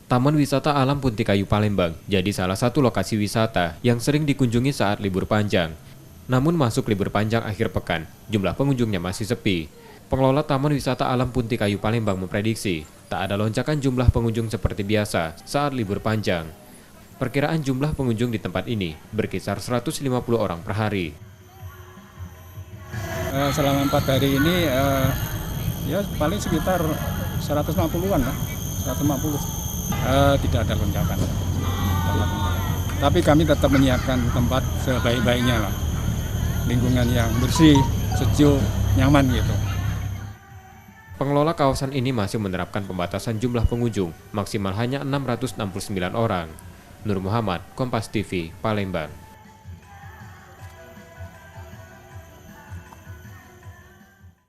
Taman Wisata Alam Punti Kayu Palembang jadi salah satu lokasi wisata yang sering dikunjungi saat libur panjang. Namun masuk libur panjang akhir pekan, jumlah pengunjungnya masih sepi. Pengelola Taman Wisata Alam Punti Kayu Palembang memprediksi tak ada lonjakan jumlah pengunjung seperti biasa saat libur panjang. Perkiraan jumlah pengunjung di tempat ini berkisar 150 orang per hari. Selama 4 hari ini ya paling sekitar 150-an lah, 150. Tidak ada lonjakan. Tapi kami tetap menyiapkan tempat sebaik-baiknya lah. Lingkungan yang bersih, sejuk, nyaman gitu. Pengelola kawasan ini masih menerapkan pembatasan jumlah pengunjung, maksimal hanya 669 orang. Nur Muhammad, Kompas TV, Palembang.